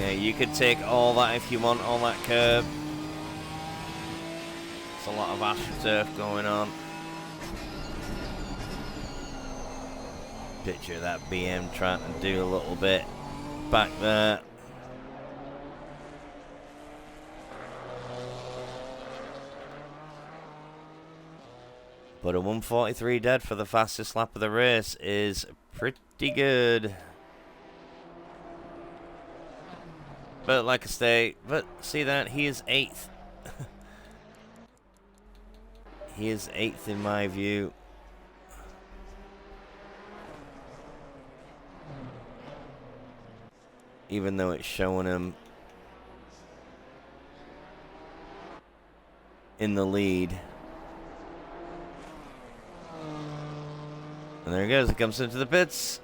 Yeah, you could take all that if you want, all that curb. It's a lot of AstroTurf going on. Picture that BM trying to do a little bit back there. But a 1:43 dead for the fastest lap of the race is pretty good. But like I say, see that? He is 8th. He is 8th in my view. Even though it's showing him in the lead. And there he goes, he comes into the pits.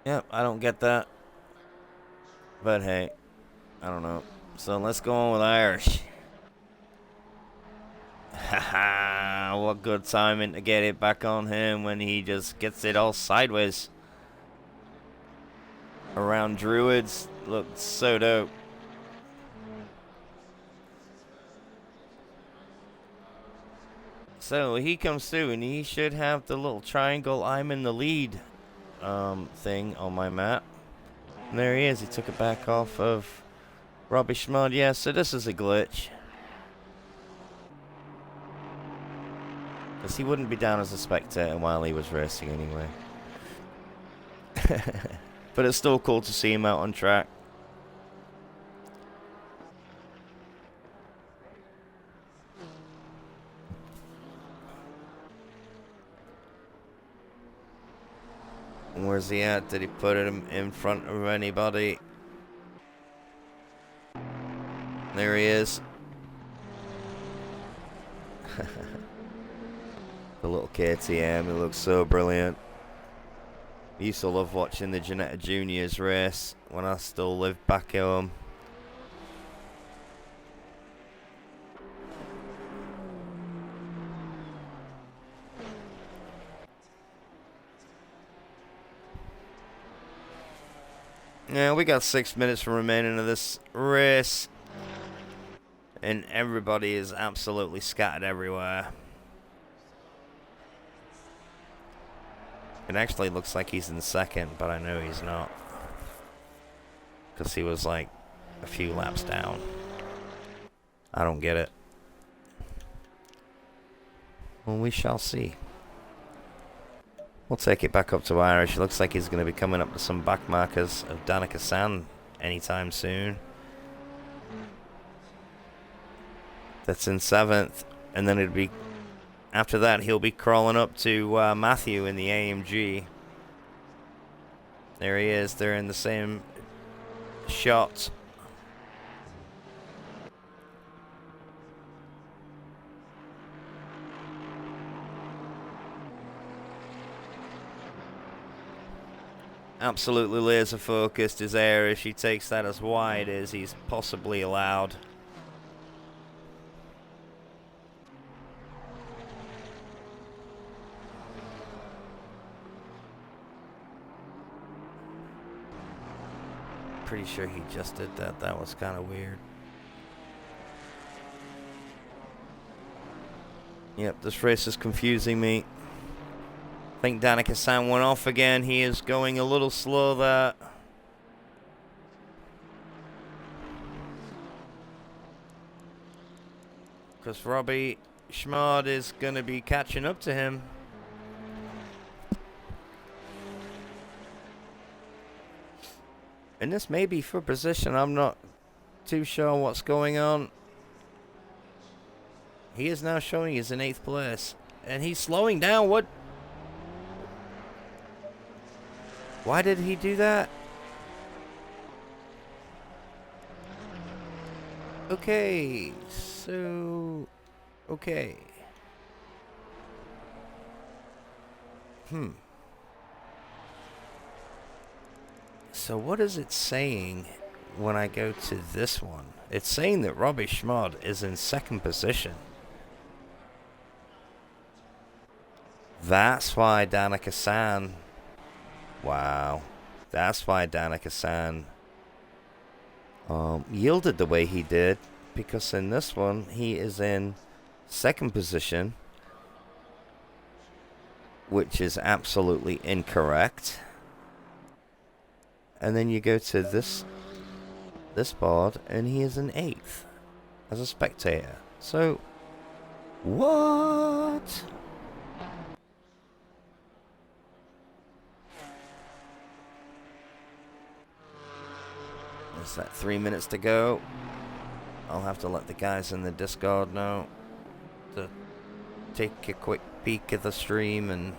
Yep, I don't get that. But hey, I don't know. So let's go on with Irish. Haha, what good timing to get it back on him when he just gets it all sideways. Around Druids. Looked so dope. So he comes through and he should have the little triangle I'm in the lead thing on my map. And there he is. He took it back off of Robbie Schmud. Yeah, so this is a glitch. Because he wouldn't be down as a spectator while he was racing anyway. But it's still cool to see him out on track. Where's he at? Did he put him in front of anybody? There he is. The little KTM, he looks so brilliant. I used to love watching the Ginetta Juniors race when I still lived back home. Yeah, we got 6 minutes remaining of this race. And everybody is absolutely scattered everywhere. It actually looks like he's in second, but I know he's not. Because he was like a few laps down. I don't get it. Well, we shall see. We'll take it back up to Irish. It looks like he's going to be coming up to some back markers of Danica San anytime soon. That's in 7th. And then it'd be... After that, he'll be crawling up to Matthew in the AMG. There he is. They're in the same shot. Absolutely laser focused is Irish. He takes that as wide as he's possibly allowed. Pretty sure he just did that. That was kind of weird. Yep, this race is confusing me. I think Danica San went off again. He is going a little slow there. Because Robbie Schmard is going to be catching up to him. And this may be for position. I'm not too sure what's going on. He is now showing he's in 8th place. And he's slowing down. What? Why did he do that? Okay, so... Okay. So what is it saying when I go to this one? It's saying that Robbie Schmod is in 2nd position. That's why Danica San... Wow. That's why Danica San yielded the way he did. Because in this one, he is in 2nd position. Which is absolutely incorrect. And then you go to this board, and he is in 8th as a spectator. So, what? Is that 3 minutes to go? I'll have to let the guys in the Discord know to take a quick peek at the stream and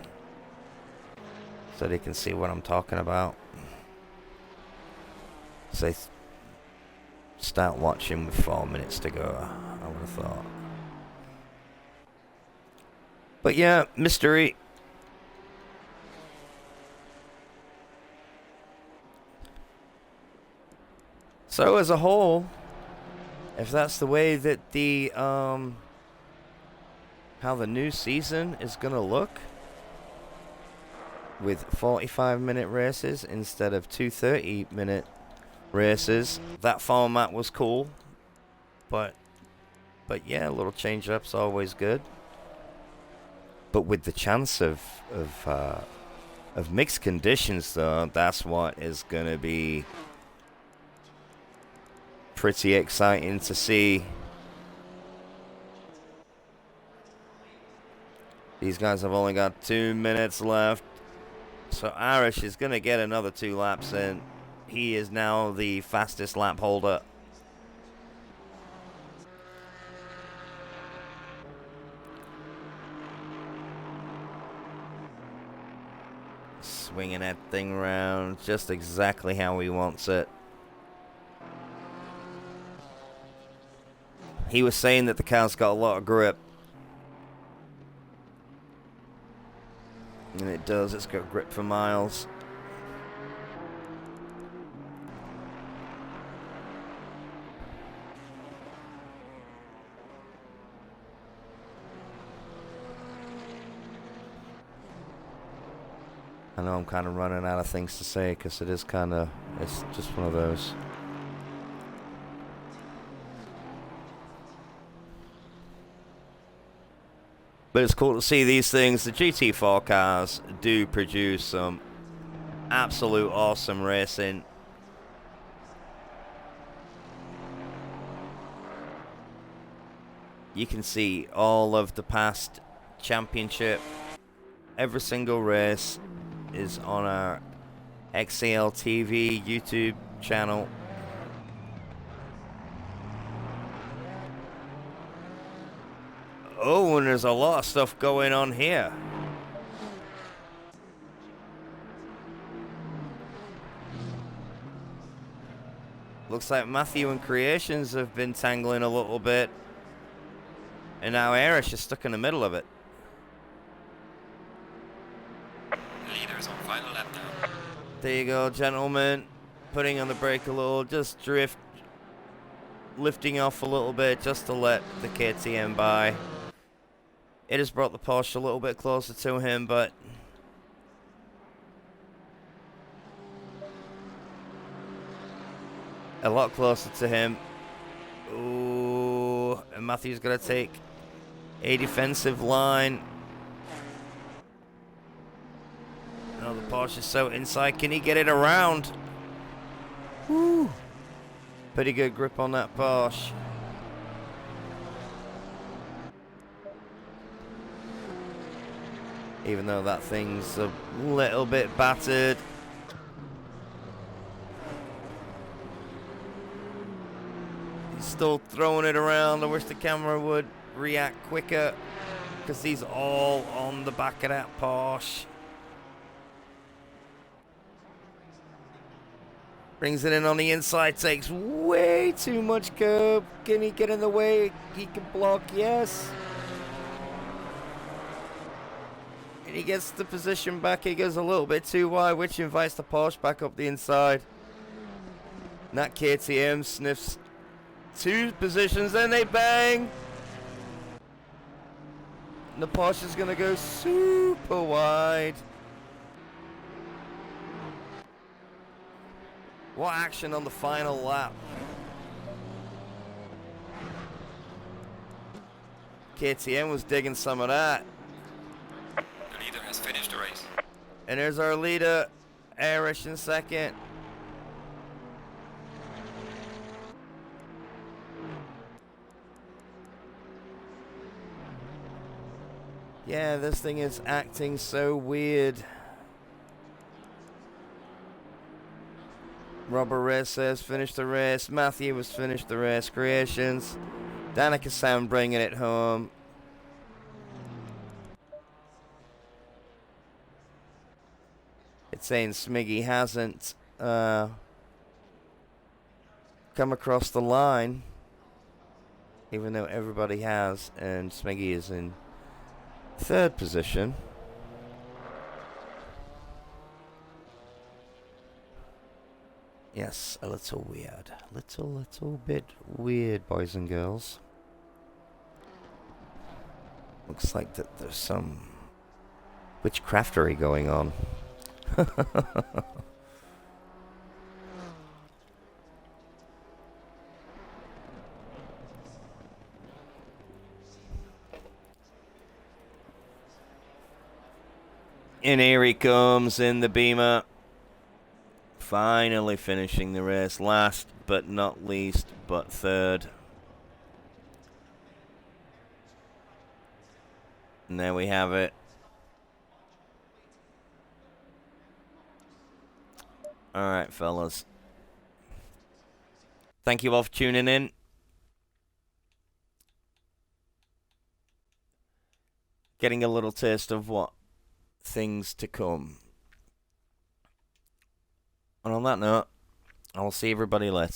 so they can see what I'm talking about. So they start watching with 4 minutes to go, I would have thought. But yeah, mystery. So as a whole, if that's the way that the how the new season is gonna look, with 45-minute races instead of 2 30-minute races, that format was cool. But yeah, a little change-up's always good. But with the chance of mixed conditions, though, that's what is gonna be pretty exciting to see. These guys have only got 2 minutes left. So Irish is going to get another 2 laps in. He is now the fastest lap holder. Swinging that thing around just exactly how he wants it. He was saying that the car's got a lot of grip. And it does, it's got grip for miles. I know I'm kind of running out of things to say because it's just one of those. But it's cool to see these things. The GT4 cars do produce some absolute awesome racing. You can see all of the past championship. Every single race is on our XCL TV YouTube channel. Oh, and there's a lot of stuff going on here. Looks like Matthew and Creations have been tangling a little bit. And now Irish is stuck in the middle of it. Leaders on final lap now. There you go, gentlemen. Putting on the brake a little, just lifting off a little bit just to let the KTM by. It has brought the Porsche a little bit closer to him, but a lot closer to him. Ooh, and Matthew's got to take a defensive line. Oh, the Porsche is so inside. Can he get it around? Woo. Pretty good grip on that Porsche. Even though that thing's a little bit battered. He's still throwing it around. I wish the camera would react quicker, because he's all on the back of that Porsche. Brings it in on the inside, takes way too much curb. Can he get in the way? He can block, yes. And he gets the position back. He goes a little bit too wide, which invites the Porsche back up the inside. And that KTM sniffs 2 positions, then they bang. And the Porsche is going to go super wide. What action on the final lap. KTM was digging some of that. The leader has finished the race. And there's our leader, Irish in second. Yeah, this thing is acting so weird. Robert Ray says finish the race. Matthew was finished the race. Creations. Danica Sam bringing it home. It's saying Smiggy hasn't come across the line, even though everybody has, and Smiggy is in 3rd position. Yes, a little weird. Little bit weird, boys and girls. Looks like that there's some witchcraftery going on. And here he comes in the Beamer. Finally finishing the race. Last but not least, but 3rd. And there we have it. Alright, fellas. Thank you all for tuning in. Getting a little taste of what things to come. And on that note, I will see everybody later.